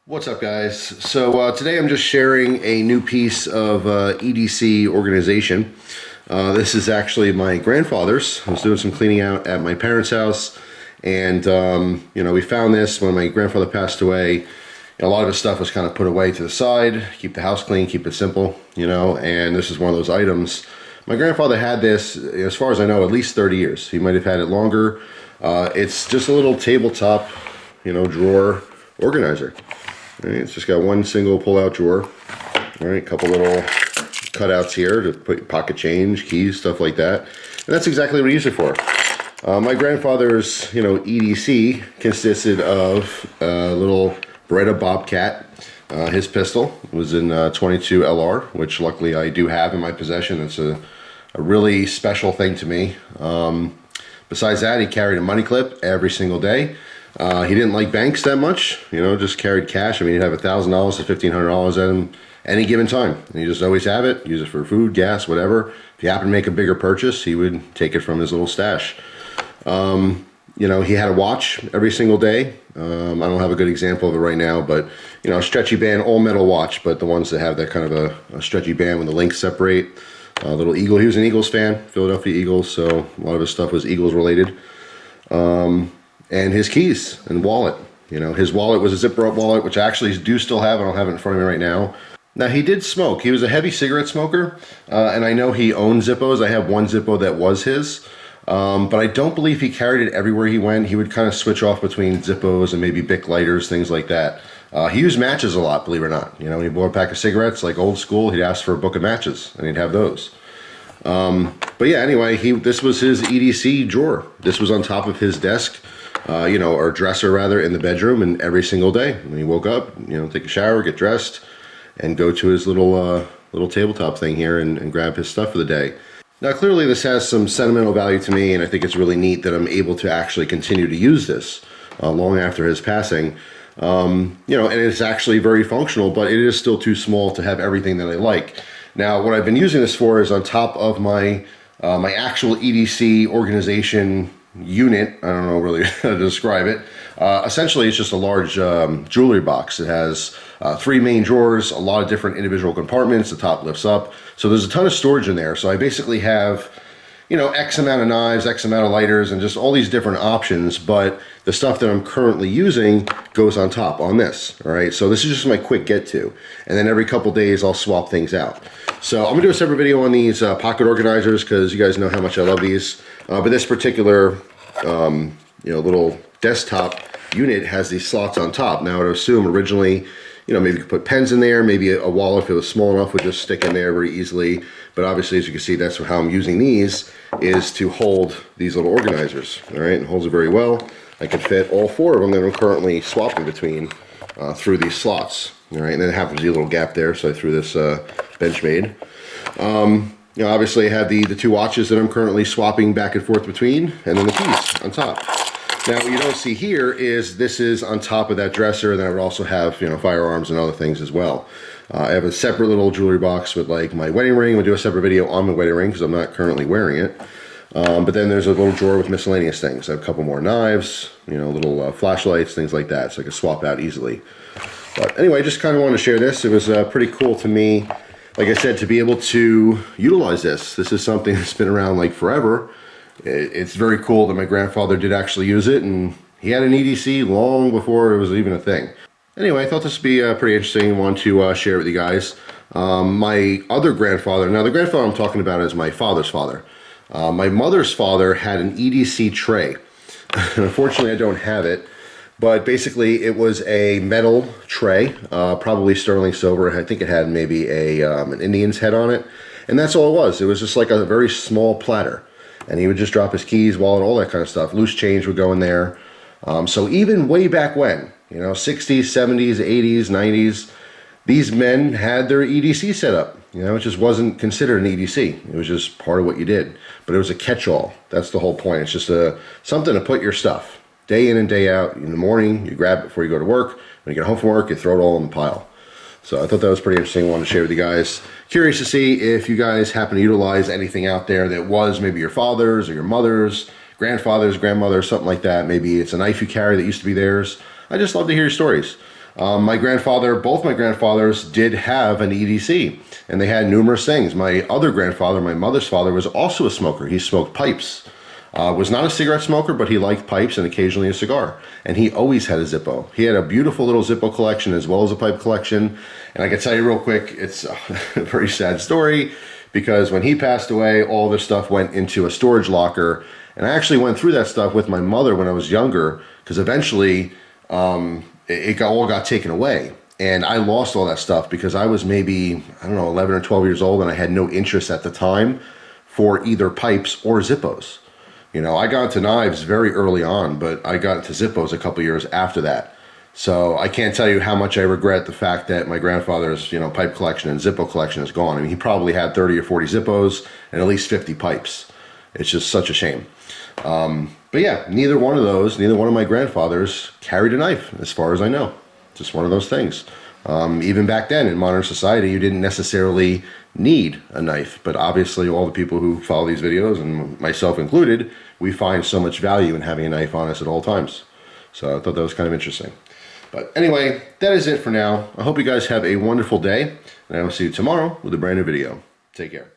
What's up, guys? So today I'm just sharing a new piece of EDC organization. This is actually my grandfather's. I was doing some cleaning out at my parents' house, and we found this when my grandfather passed away. A lot of his stuff was kind of put away to the side, keep the house clean, keep it simple, and this is one of those items. My grandfather had this, as far as I know, at least 30 years. He might have had it longer. It's just a little tabletop, drawer organizer. All right, it's just got one single pull-out drawer. All right, a couple little cutouts here to put pocket change, keys, stuff like that. And that's exactly what I use it for. My grandfather's, EDC consisted of a little Beretta Bobcat. His pistol was in 22 LR, which luckily I do have in my possession. It's a really special thing to me. Besides that, he carried a money clip every single day. He didn't like banks that much, just carried cash. I mean, he'd have $1,000 to $1,500 at him any given time. And he just always have it, use it for food, gas, whatever. If he happened to make a bigger purchase, he would take it from his little stash. He had a watch every single day. I don't have a good example of it right now, but, a stretchy band, all metal watch, but the ones that have that kind of a stretchy band when the links separate. Little Eagle, he was an Eagles fan, Philadelphia Eagles, so a lot of his stuff was Eagles related. And his keys and wallet. His wallet was a zipper up wallet, which I actually do still have. I don't have it in front of me right now. Now, he did smoke. He was a heavy cigarette smoker, and I know he owned Zippos. I have one Zippo that was his, but I don't believe he carried it everywhere he went. He would kind of switch off between Zippos and maybe Bic lighters, things like that. He used matches a lot, believe it or not. When he bought a pack of cigarettes, like old school, he'd ask for a book of matches, and he'd have those. But yeah, anyway, this was his EDC drawer. This was on top of his desk. Or dresser rather, in the bedroom, and every single day when he woke up, take a shower, get dressed, and go to his little tabletop thing here and grab his stuff for the day. Now, clearly this has some sentimental value to me, and I think it's really neat that I'm able to actually continue to use this long after his passing. And it's actually very functional, but it is still too small to have everything that I like. Now, what I've been using this for is on top of my my actual EDC organization unit. I don't know really how to describe it. Essentially, it's just a large jewelry box. It has 3 main drawers, a lot of different individual compartments. The top lifts up, so there's a ton of storage in there. So I basically have, X amount of knives, X amount of lighters, and just all these different options. But the stuff that I'm currently using goes on top on this. All right, so this is just my quick get to, and then every couple days I'll swap things out. So I'm gonna do a separate video on these pocket organizers because you guys know how much I love these. But this particular, little desktop unit has these slots on top. Now, I would assume originally, maybe you could put pens in there, maybe a wallet, if it was small enough, would just stick in there very easily. But obviously, as you can see, that's how I'm using these, is to hold these little organizers. All right, it holds it very well. I can fit all 4 of them that I'm currently swapping between through these slots. All right, and then it happens to be a little gap there, so I threw this Benchmade. Obviously I have the 2 watches that I'm currently swapping back and forth between, and then the keys on top. Now, what you don't see here is this is on top of that dresser, and then I would also have, firearms and other things as well. I have a separate little jewelry box with like my wedding ring. We'll do a separate video on my wedding ring because I'm not currently wearing it. But then there's a little drawer with miscellaneous things. I have a couple more knives, little flashlights, things like that, so I can swap out easily. But anyway, I just kind of wanted to share this. It was pretty cool to me, like I said, to be able to utilize this. This is something that's been around like forever. It's very cool that my grandfather did actually use it, and he had an EDC long before it was even a thing. Anyway, I thought this would be pretty interesting. I want to share it with you guys. My other grandfather, now the grandfather I'm talking about is my father's father. My mother's father had an EDC tray. Unfortunately, I don't have it. But basically, it was a metal tray, probably sterling silver. I think it had maybe an Indian's head on it. And that's all it was. It was just like a very small platter. And he would just drop his keys, wallet, all that kind of stuff. Loose change would go in there. So even way back when, 60s, 70s, 80s, 90s, these men had their EDC set up. It just wasn't considered an EDC. It was just part of what you did. But it was a catch-all. That's the whole point. It's just something to put your stuff. Day in and day out. In the morning, you grab it before you go to work. When you get home from work, you throw it all in the pile. So I thought that was pretty interesting. I wanted to share with you guys. Curious to see if you guys happen to utilize anything out there that was maybe your father's or your mother's, grandfather's, grandmother's, something like that. Maybe it's a knife you carry that used to be theirs. I just love to hear your stories. My grandfather, both my grandfathers did have an EDC, and they had numerous things. My other grandfather, my mother's father, was also a smoker. He smoked pipes. Was not a cigarette smoker, but he liked pipes and occasionally a cigar. And he always had a Zippo. He had a beautiful little Zippo collection as well as a pipe collection. And I can tell you real quick, it's a very sad story, because when he passed away, all this stuff went into a storage locker. And I actually went through that stuff with my mother when I was younger, because eventually it all got taken away. And I lost all that stuff because I was maybe, I don't know, 11 or 12 years old, and I had no interest at the time for either pipes or Zippos. You know, I got into knives very early on, but I got into Zippos a couple years after that. So I can't tell you how much I regret the fact that my grandfather's, pipe collection and Zippo collection is gone. I mean, he probably had 30 or 40 Zippos and at least 50 pipes. It's just such a shame. But yeah, neither one of my grandfathers carried a knife, as far as I know. Just one of those things. Even back then in modern society, you didn't necessarily need a knife, but obviously all the people who follow these videos, and myself included, we find so much value in having a knife on us at all times. So I thought that was kind of interesting. But anyway, that is it for now. I hope you guys have a wonderful day, and I will see you tomorrow with a brand new video. Take care.